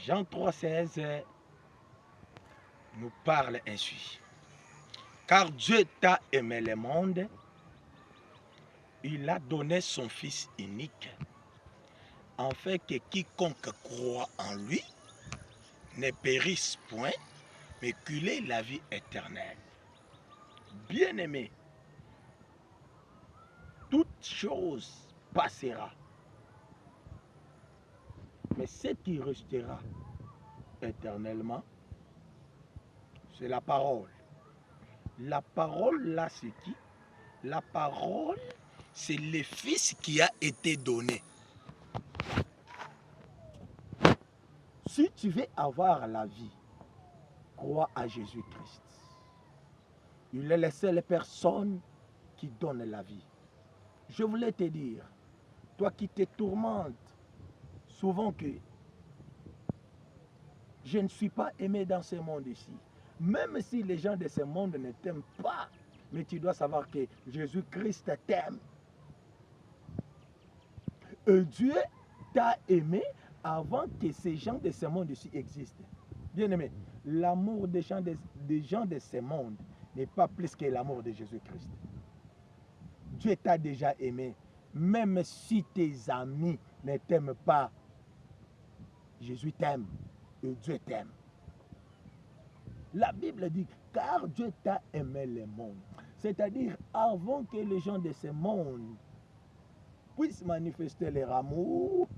Jean 3,16 nous parle ainsi. Car Dieu t'a aimé le monde, il a donné son Fils unique, afin que quiconque croit en lui ne périsse point, mais qu'il ait la vie éternelle. Bien-aimé, toute chose passera, mais ce qui restera éternellement, c'est la parole. La parole là, c'est qui? La parole, c'est le Fils qui a été donné. Si tu veux avoir la vie, crois à Jésus-Christ. Il est la seule personne qui donne la vie. Je voulais te dire, toi qui te tourmentes souvent que je ne suis pas aimé dans ce monde ici. Même si les gens de ce monde ne t'aiment pas, mais tu dois savoir que Jésus-Christ t'aime. Dieu t'a aimé avant que ces gens de ce monde ici existent. Bien aimé, l'amour des gens de ce monde n'est pas plus que l'amour de Jésus-Christ. Dieu t'a déjà aimé, même si tes amis ne t'aiment pas. Jésus t'aime et Dieu t'aime. La Bible dit, car Dieu t'a aimé le monde. C'est-à-dire, avant que les gens de ce monde puissent manifester leur amour,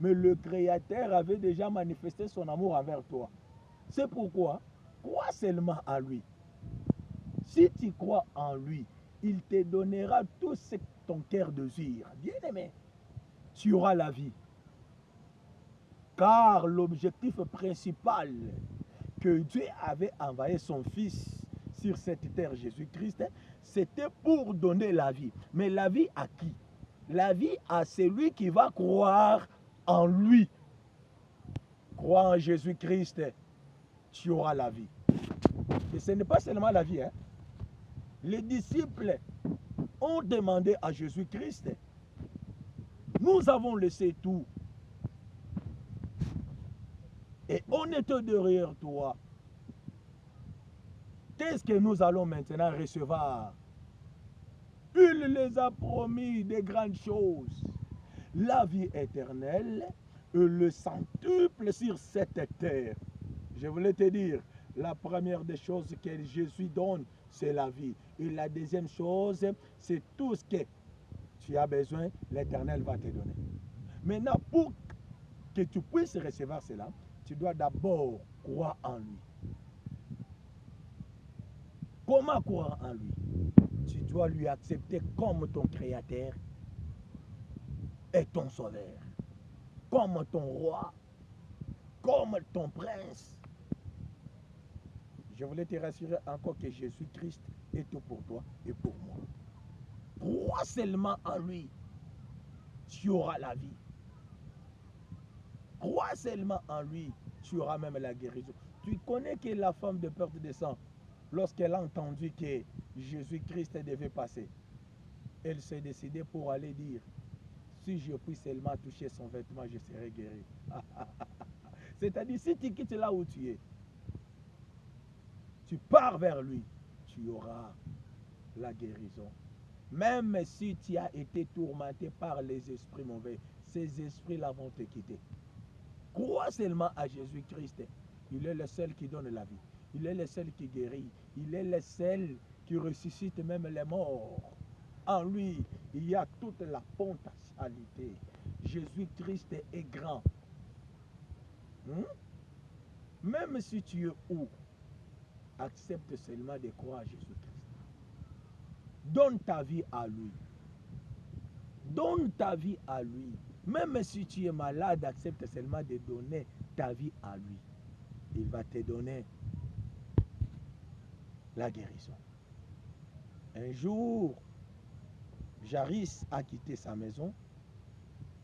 mais le Créateur avait déjà manifesté son amour envers toi. C'est pourquoi, crois seulement en lui. Si tu crois en lui, il te donnera tout ce que ton cœur désire. Bien-aimé, tu auras la vie. Car l'objectif principal que Dieu avait envoyé son Fils sur cette terre, Jésus-Christ, c'était pour donner la vie. Mais la vie à qui? La vie à celui qui va croire en lui. Crois en Jésus-Christ, tu auras la vie. Et ce n'est pas seulement la vie. Les disciples ont demandé à Jésus-Christ, nous avons laissé tout. Et on était derrière toi. Qu'est-ce que nous allons maintenant recevoir? Il les a promis de grandes choses. La vie éternelle et le centuple sur cette terre. Je voulais te dire, la première des choses que Jésus donne, c'est la vie. Et la deuxième chose, c'est tout ce que tu as besoin, l'Éternel va te donner. Maintenant, pour que tu puisses recevoir cela, tu dois d'abord croire en lui. Comment croire en lui? Tu dois lui accepter comme ton créateur et ton sauveur, comme ton roi, comme ton prince. Je voulais te rassurer encore que Jésus-Christ est tout pour toi et pour moi. Crois seulement en lui, tu auras la vie. Crois seulement en lui, tu auras même la guérison. Tu connais que la femme de perte de sang, lorsqu'elle a entendu que Jésus-Christ devait passer, elle s'est décidée pour aller dire, si je puis seulement toucher son vêtement, je serai guéri. C'est-à-dire, si tu quittes là où tu es, tu pars vers lui, tu auras la guérison. Même si tu as été tourmenté par les esprits mauvais, ces esprits-là vont te quitter. Crois seulement à Jésus-Christ. Il est le seul qui donne la vie. Il est le seul qui guérit. Il est le seul qui ressuscite même les morts. En lui, il y a toute la potentialité. Jésus-Christ est grand. Même si tu es où, accepte seulement de croire à Jésus-Christ. Donne ta vie à lui. Donne ta vie à lui. Même si tu es malade, accepte seulement de donner ta vie à lui. Il va te donner la guérison. Un jour, Jairus a quitté sa maison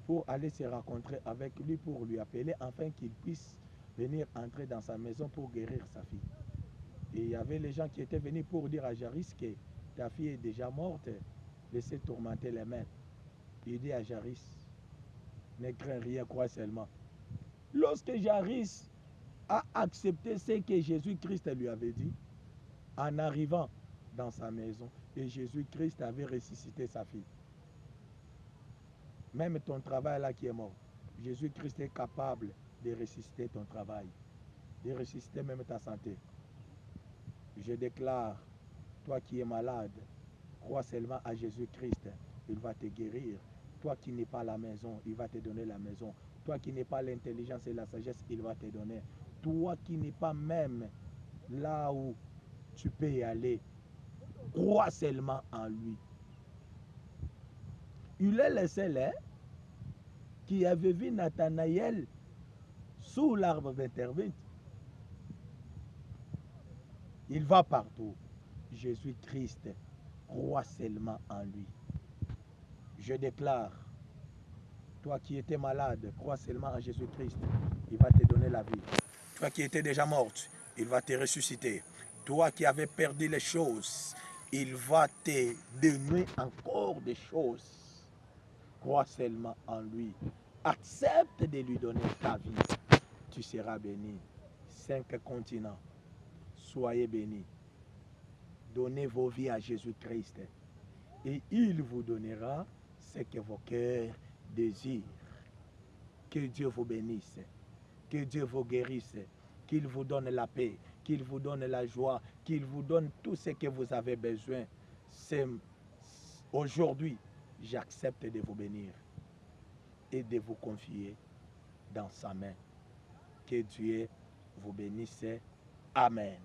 pour aller se rencontrer avec lui, pour lui appeler, afin qu'il puisse venir entrer dans sa maison pour guérir sa fille. Et il y avait les gens qui étaient venus pour dire à Jairus que ta fille est déjà morte, laissez tourmenter les mains. Il dit à Jairus, ne crains rien, crois seulement. Lorsque Jairus a accepté ce que Jésus-Christ lui avait dit, en arrivant dans sa maison, et Jésus-Christ avait ressuscité sa fille. Même ton travail là qui est mort, Jésus-Christ est capable de ressusciter ton travail, de ressusciter même ta santé. Je déclare, toi qui es malade, crois seulement à Jésus-Christ, il va te guérir. Toi qui n'es pas à la maison, il va te donner la maison. Toi qui n'es pas l'intelligence et la sagesse, il va te donner. Toi qui n'es pas même là où tu peux y aller, crois seulement en lui. Il est le seul qui avait vu Nathanaël sous l'arbre d'intervinte. Il va partout. Jésus-Christ, crois seulement en lui. Je déclare, toi qui étais malade, crois seulement en Jésus-Christ. Il va te donner la vie. Toi qui étais déjà morte, il va te ressusciter. Toi qui avais perdu les choses, il va te donner encore des choses. Crois seulement en lui. Accepte de lui donner ta vie. Tu seras béni. 5 continents. Soyez bénis. Donnez vos vies à Jésus-Christ. Et il vous donnera ce que vos cœurs désirent. Que Dieu vous bénisse. Que Dieu vous guérisse. Qu'il vous donne la paix. Qu'il vous donne la joie. Qu'il vous donne tout ce que vous avez besoin. Aujourd'hui, j'accepte de vous bénir et de vous confier dans sa main. Que Dieu vous bénisse. Amen.